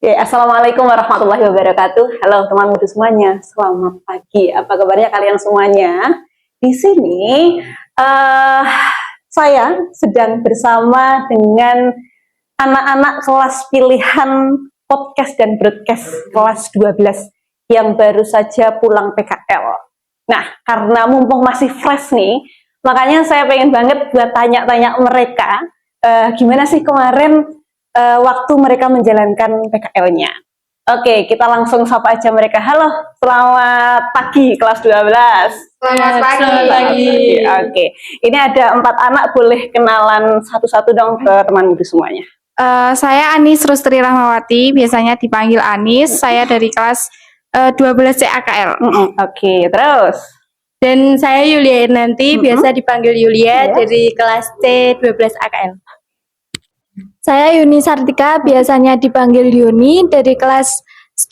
Oke, Assalamualaikum warahmatullahi wabarakatuh. Halo teman muda semuanya, selamat pagi. Apa kabarnya kalian semuanya? Di sini saya sedang bersama dengan anak-anak kelas pilihan podcast dan broadcast kelas 12 yang baru saja pulang PKL. Nah, karena mumpung masih fresh nih, makanya saya pengen banget buat tanya-tanya mereka, gimana sih kemarin waktu mereka menjalankan PKL-nya. Oke, kita langsung sapa aja mereka. Halo, selamat pagi kelas 12. Selamat pagi. Oke, ini ada 4 anak, boleh kenalan satu-satu dong ke teman muda semuanya. Saya Anis Rustri Rahmawati, biasanya dipanggil Anis. Saya dari kelas 12 CAKL. Oke, terus. Dan saya Yulia Irnanti, biasa dipanggil Yulia, dari kelas C12 AKL. Saya Yuni Sartika, biasanya dipanggil Yuni, dari kelas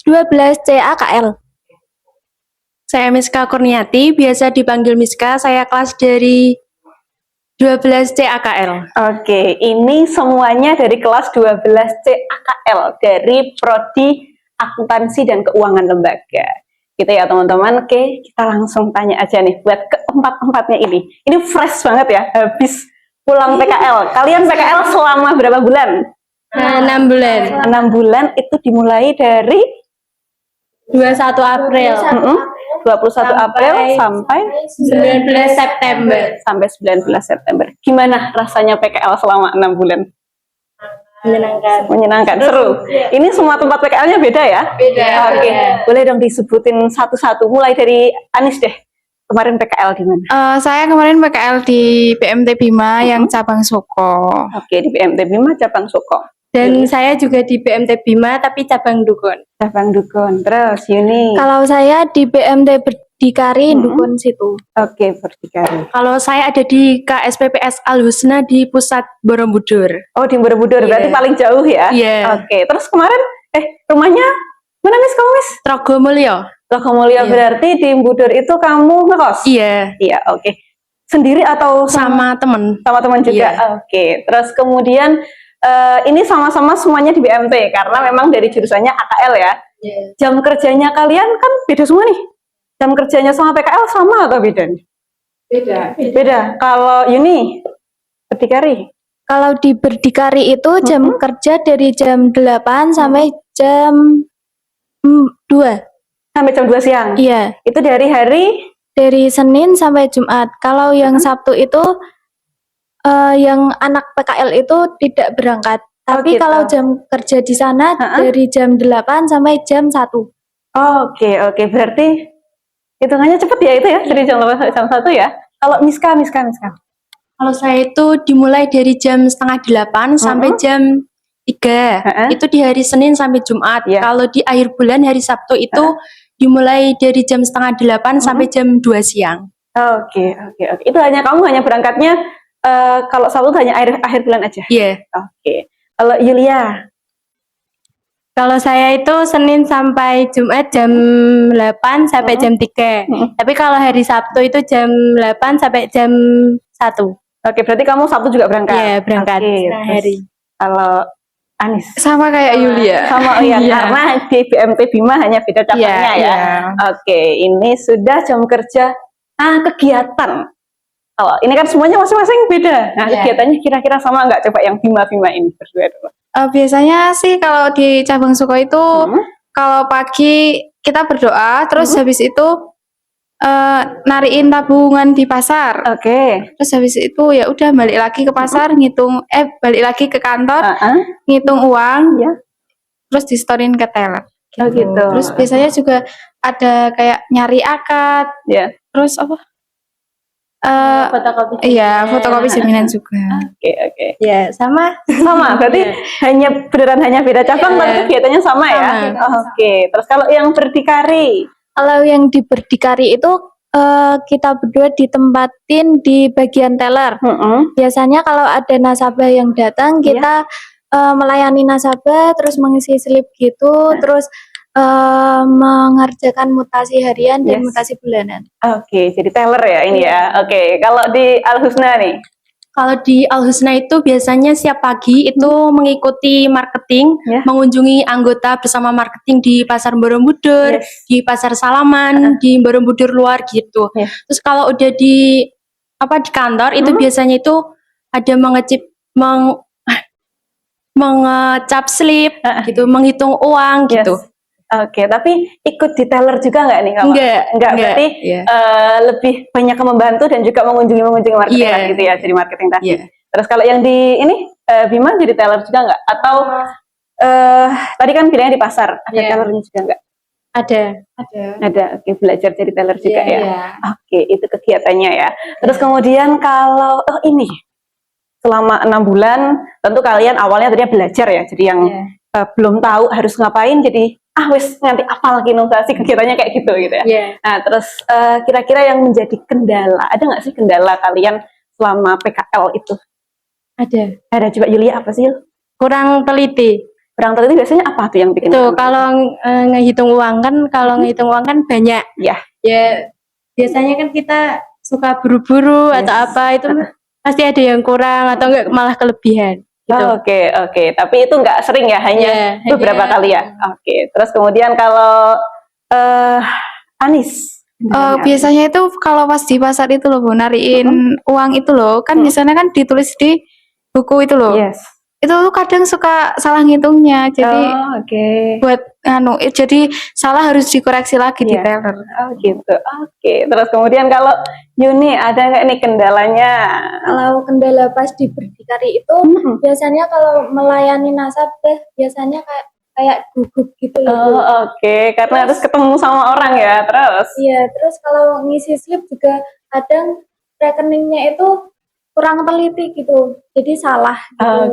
12 CAKL. Saya Miska Kurniati, biasa dipanggil Miska, saya kelas dari 12 CAKL. Oke, ini semuanya dari kelas 12 CAKL, dari Prodi Akuntansi dan Keuangan Lembaga. Gitu ya teman-teman. Oke, kita langsung tanya aja nih buat keempat-empatnya ini. Ini fresh banget ya, habis pulang PKL. Kalian PKL selama berapa bulan? 6 bulan. 6 bulan itu dimulai dari 21 April. 21 April sampai 19 September. Sampai 19 September. Gimana rasanya PKL selama 6 bulan? Menyenangkan, seru. Ini semua tempat PKL-nya beda ya? Beda. Oke, boleh dong disebutin satu-satu. Mulai dari Anis deh. Kemarin PKL di mana? Saya kemarin PKL di BMT Bima yang cabang Soko. Oke, di BMT Bima cabang Soko. Dan saya juga di BMT Bima tapi cabang Dukun. Cabang Dukun. Terus Yuni? Kalau saya di BMT Berdikari Dukun situ. Oke, Berdikari. Kalau saya ada di KSPPS Al Husna di pusat Borobudur. Oh, di Borobudur. Berarti paling jauh ya? Iya. Oke, terus kemarin rumahnya mana Miss, kamu Miss? Trogomulyo. Trogomulyo, berarti di Budur itu kamu ngekos? Iya. Iya, oke. Sendiri atau sama teman? Sama teman juga. Iya. Oke. Terus kemudian ini sama-sama semuanya di BMT karena memang dari jurusannya AKL ya. Iya. Jam kerjanya kalian kan beda semua nih. Jam kerjanya sama PKL sama atau beda nih? Beda. Kalau Yuni, Berdikari? Kalau di Berdikari itu jam kerja dari jam 8 sampai jam 2. Sampai jam 2 siang? Iya. Itu dari hari? Dari Senin sampai Jumat. Kalau yang Sabtu itu yang anak PKL itu tidak berangkat. Tapi gitu. kalau jam kerja di sana dari jam 8 sampai jam 1. Oke. Berarti hitungannya cepet ya itu ya? Dari jam 8 sampai jam 1 ya? Kalau Miska? Kalau saya itu dimulai dari jam setengah 8 sampai jam 3. Itu di hari Senin sampai Jumat. Kalau di akhir bulan hari Sabtu itu dimulai dari jam setengah 8 sampai jam 2 siang. Oke. Itu kamu hanya berangkatnya kalau Sabtu hanya akhir bulan aja? Iya. Oke. Kalau Yulia? Kalau saya itu Senin sampai Jumat jam 8 sampai jam 3. Tapi kalau hari Sabtu itu jam 8 sampai jam 1. Oke, berarti kamu Sabtu juga berangkat? Iya, berangkat. Hari. Kalau Anis? Sama kayak Yulia. Sama ya, karena di BMT Bima hanya beda cabangnya ya. Oke, ini sudah jam kerja. Kegiatan. Kalau ini kan semuanya masing-masing beda. Nah, kegiatannya kira-kira sama nggak? Coba yang Bima ini berdua dulu. Biasanya sih kalau di cabang Soko itu kalau pagi kita berdoa, terus habis itu nariin tabungan di pasar. Oke. Terus habis itu ya udah balik lagi ke pasar balik lagi ke kantor ngitung uang. Terus distorin ke teller. Gitu. Terus biasanya juga ada kayak nyari akad. Terus apa? Fotokopi. Iya, fotokopi jaminan juga. Oke. Ya, sama. Berarti hanya beda cabang, tapi kegiatannya sama ya. Oke. Terus kalau yang Berdikari? Kalau yang di Berdikari itu kita berdua ditempatin di bagian teller. Biasanya kalau ada nasabah yang datang, kita melayani nasabah, terus mengisi slip gitu, terus mengerjakan mutasi harian dan mutasi bulanan. Oke, jadi teller ya ini ya. Oke, kalau di Al Husna nih? Kalau di Al Husna itu biasanya setiap pagi itu mengikuti marketing, Ya. mengunjungi anggota bersama marketing di Pasar Borobudur, Yes. di Pasar Salaman, di Borobudur luar gitu. Ya. Terus kalau udah di kantor itu biasanya itu ada mengecap slip gitu, menghitung uang Yes. gitu. Oke, tapi ikut di teller juga nggak nih kamu? Enggak, berarti Iya. lebih banyak membantu dan juga mengunjungi marketing Iya. gitu ya, jadi marketing tadi. Iya. Terus kalau yang di ini Bima jadi teller juga nggak? Atau tadi kan bilangnya di pasar, ada Iya. tellernya juga nggak? Ada. Ada, oke, belajar jadi teller juga Iya, ya. iya. Oke, itu kegiatannya ya. Terus kemudian kalau ini selama 6 bulan, tentu kalian awalnya tadinya belajar ya, jadi yang belum tahu harus ngapain, jadi wis nanti apa lagi inovasi kegiatannya kayak gitu ya. Iya. Nah terus kira-kira yang menjadi kendala, ada nggak sih kendala kalian selama PKL itu? Ada, coba Yulia apa sih? Kurang teliti. Kurang teliti biasanya apa tuh yang bikin? Itu kalau ngehitung uang kan banyak. Ya. Ya biasanya kan kita suka buru-buru atau apa itu pasti ada yang kurang atau enggak malah kelebihan. Gitu. Oke. Tapi itu nggak sering ya, hanya beberapa kali ya. Oke. Terus kemudian kalau Anis. Biasanya itu kalau pas di pasar itu loh Bu, nariin uang itu loh, kan biasanya kan ditulis di buku itu loh. Yes. Itu tuh kadang suka salah ngitungnya, jadi buat jadi salah harus dikoreksi lagi di teller. Oh gitu. Oke. Terus kemudian kalau Yuni ada nggak nih kendalanya? Kalau kendala pas di berdikari itu biasanya kalau melayani nasabah biasanya kayak gugup gitu loh. Oke. Karena harus ketemu sama orang ya. Terus? Iya. Terus kalau ngisi slip juga kadang rekeningnya itu kurang teliti gitu, jadi salah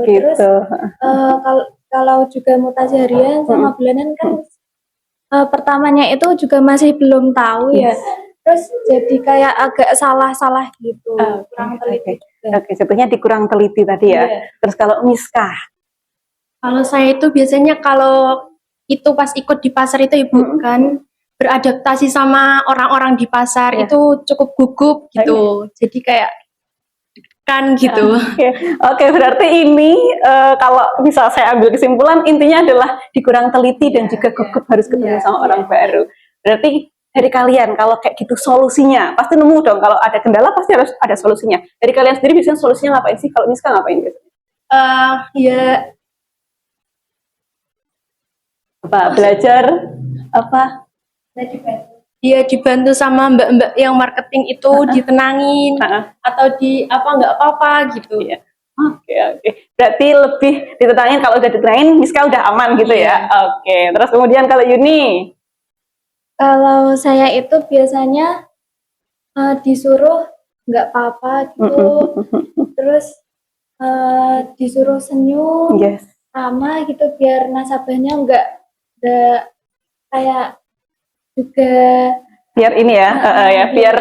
gitu. Terus kalau juga mutasi harian sama bulanan kan pertamanya itu juga masih belum tahu ya. Terus jadi kayak agak salah gitu, kurang teliti. Oke, sebetulnya dikurang teliti tadi ya. Terus kalau Miska? Kalau saya itu biasanya kalau itu pas ikut di pasar itu Ibu kan beradaptasi sama orang-orang di pasar itu cukup gugup gitu. Jadi kayak kan gitu. Oke, berarti ini kalau bisa saya ambil kesimpulan intinya adalah dikurang teliti dan juga gugup harus ketemu sama orang baru. Berarti dari kalian kalau kayak gitu solusinya pasti nemu dong, kalau ada kendala pasti harus ada solusinya. Dari kalian sendiri biasanya solusinya ngapain sih? Kalau Miska ngapain biasanya? Belajar apa? Dia dibantu sama mbak-mbak yang marketing itu ditenangin atau nggak apa-apa gitu. Oke. Berarti lebih ditenangin, kalau udah ditenangin Miska udah aman gitu ya. Oke. Terus kemudian kalau Yuni? Kalau saya itu biasanya disuruh nggak apa-apa gitu. Terus disuruh senyum, ramah gitu biar nasabahnya nggak kayak juga biar ini ya, biar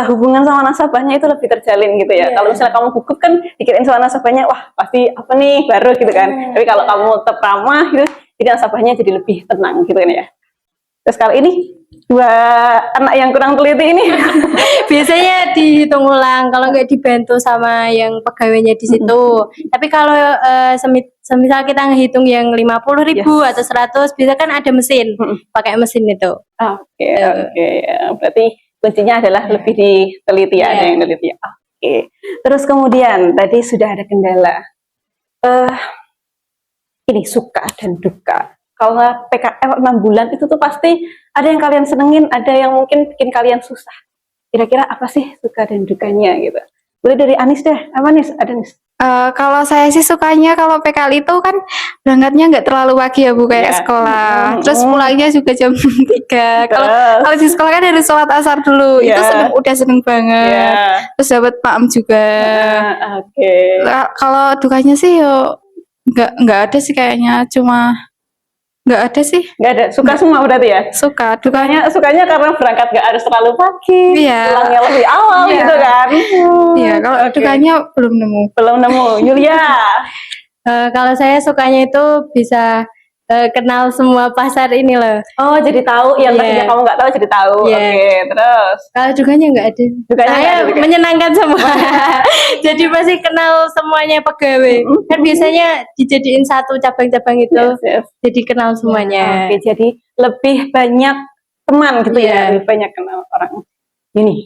hubungan sama nasabahnya itu lebih terjalin gitu ya. Kalau misalnya kamu gugup kan dikirain sama nasabahnya, wah pasti apa nih baru gitu kan. Tapi kalau kamu tetap ramah gitu, jadi nasabahnya jadi lebih tenang gitu kan ya. Terus kalau ini dua anak yang kurang teliti ini biasanya dihitung ulang kalau nggak dibantu sama yang pegawainya di situ. Tapi kalau semisal kita ngehitung yang 50.000 atau 100, bisa kan ada mesin, pakai mesin itu. Oke. Berarti kuncinya adalah lebih diteliti ya, ada yang teliti. Oke. Terus kemudian tadi sudah ada kendala. Ini suka dan duka. Kalau PKL 6 bulan itu tuh pasti ada yang kalian senengin, ada yang mungkin bikin kalian susah. Kira-kira apa sih suka dan dukanya gitu? Boleh dari Anis deh. Apa Nis? Ada Nis? Kalau saya sih sukanya kalau PKL itu kan berangkatnya nggak terlalu pagi ya Bu, kayak sekolah. Terus pulangnya juga jam 3. Kalau di sekolah kan harus sholat asar dulu. Itu udah seneng banget. Terus dapat makam juga. Kalau dukanya sih yo nggak ada sih kayaknya, cuma nggak ada sih. Nggak ada. Suka semua berarti ya? Suka. Sukanya karena berangkat nggak harus terlalu pagi. Pulangnya lebih awal gitu kan. Iya, kalau dukanya belum nemu. Yulia? Kalau saya sukanya itu bisa kenal semua pasar ini loh. Oh, jadi tahu yang Iya. tadinya kamu nggak tahu jadi tahu. Iya. Oke, terus. Kalau dukanya nggak ada. Dukanya Saya nggak ada juga. menyenangkan semua. Jadi pasti kenal semuanya pegawai. Kan biasanya dijadiin satu cabang-cabang itu. Yes, yes. Jadi kenal semuanya. Oke, jadi lebih banyak teman gitu Iya. ya, lebih banyak kenal orang. Ini.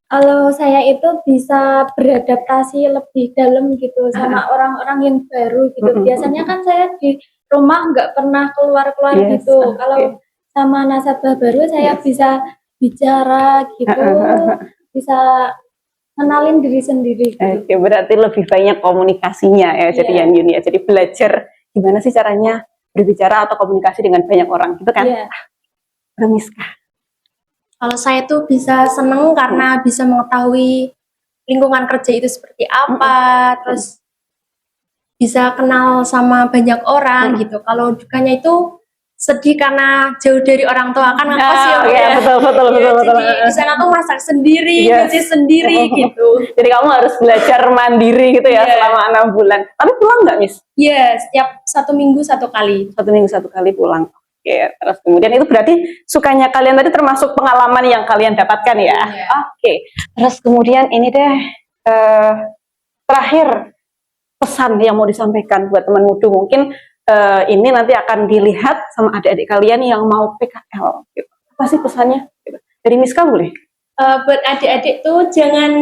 Kalau saya itu bisa beradaptasi lebih dalam gitu sama orang-orang yang baru gitu. Biasanya kan saya di rumah nggak pernah keluar-keluar Yes, gitu. oke. Kalau sama nasabah baru saya bisa bicara gitu, bisa kenalin diri sendiri gitu. Oke, berarti lebih banyak komunikasinya ya, jadi Iya. Yan Yuni ya. Jadi belajar gimana sih caranya berbicara atau komunikasi dengan banyak orang gitu kan? Iya. Miska. Kalau saya tuh bisa seneng karena bisa mengetahui lingkungan kerja itu seperti apa, terus bisa kenal sama banyak orang gitu. Kalau dukanya itu sedih karena jauh dari orang tua kan ngekos ya. Bu, Oke, ya. betul. Iya, jadi di sana tuh masak sendiri, Yes. nyuci sendiri gitu. Jadi kamu harus belajar mandiri gitu ya Iya. selama 6 bulan. Tapi pulang nggak, Miss? Iya, setiap 1 minggu 1 kali. 1 minggu 1 kali pulang. Oke, terus kemudian itu berarti sukanya kalian tadi termasuk pengalaman yang kalian dapatkan ya? Iya. Oke, terus kemudian ini deh terakhir pesan yang mau disampaikan buat teman muda mungkin ini nanti akan dilihat sama adik-adik kalian yang mau PKL. Gitu. Apa sih pesannya? Gitu. Dari Miska boleh? Buat adik-adik tuh jangan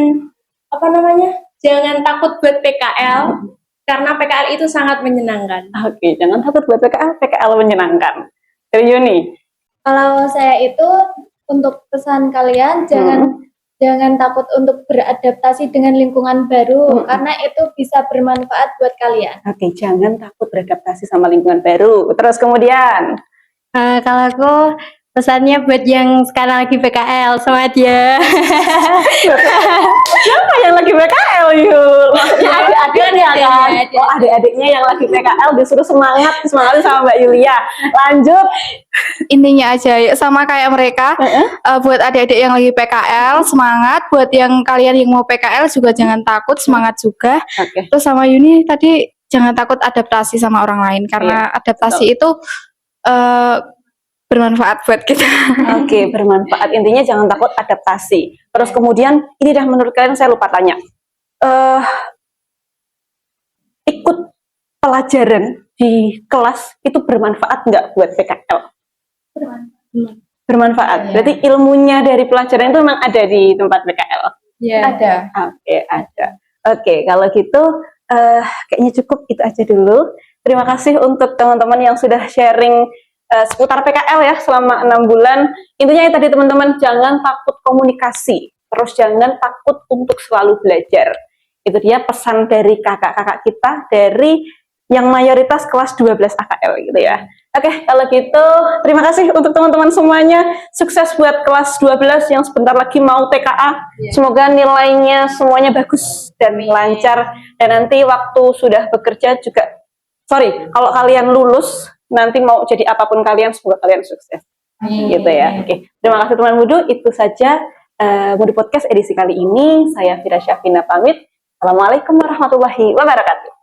jangan takut buat PKL karena PKL itu sangat menyenangkan. Oke, jangan takut buat PKL. PKL menyenangkan. Dari Yuni. Kalau saya itu untuk pesan kalian jangan takut untuk beradaptasi dengan lingkungan baru karena itu bisa bermanfaat buat kalian. Oke, jangan takut beradaptasi sama lingkungan baru. Terus kemudian, Kalau aku pesannya buat yang sekarang lagi PKL, semangat ya. siapa yang lagi PKL Yul? Maksudnya adik-adiknya Iya, kan? adik-adik. Oh, adik-adiknya yang lagi PKL disuruh semangat sama Mbak Yulia. Lanjut. Intinya aja yuk sama kayak mereka. Buat adik-adik yang lagi PKL semangat, buat yang kalian yang mau PKL juga jangan takut, semangat juga. Oke. Terus sama Yuni tadi jangan takut adaptasi sama orang lain karena adaptasi itu bermanfaat buat kita. Oke, bermanfaat. Intinya jangan takut adaptasi. Terus kemudian, ini dah menurut kalian saya lupa tanya. Ikut pelajaran di kelas itu bermanfaat nggak buat PKL? Bermanfaat. Berarti ilmunya dari pelajaran itu memang ada di tempat PKL? Iya. Ada. Oke, ada. Oke, kalau gitu kayaknya cukup itu aja dulu. Terima kasih untuk teman-teman yang sudah sharing seputar PKL ya selama 6 bulan. Intinya ya tadi teman-teman, jangan takut komunikasi, terus jangan takut untuk selalu belajar. Itu dia pesan dari kakak-kakak kita dari yang mayoritas kelas 12 AKL gitu ya. Oke, kalau gitu terima kasih untuk teman-teman semuanya. Sukses buat kelas 12 yang sebentar lagi mau TKA. Semoga nilainya semuanya bagus dan lancar. Dan nanti waktu sudah bekerja juga, kalau kalian lulus, nanti mau jadi apapun kalian, semoga kalian sukses. Gitu ya. Oke, terima kasih teman Mudu. Itu saja Mudu Podcast edisi kali ini. Saya Fira Syafina pamit. Assalamualaikum warahmatullahi wabarakatuh.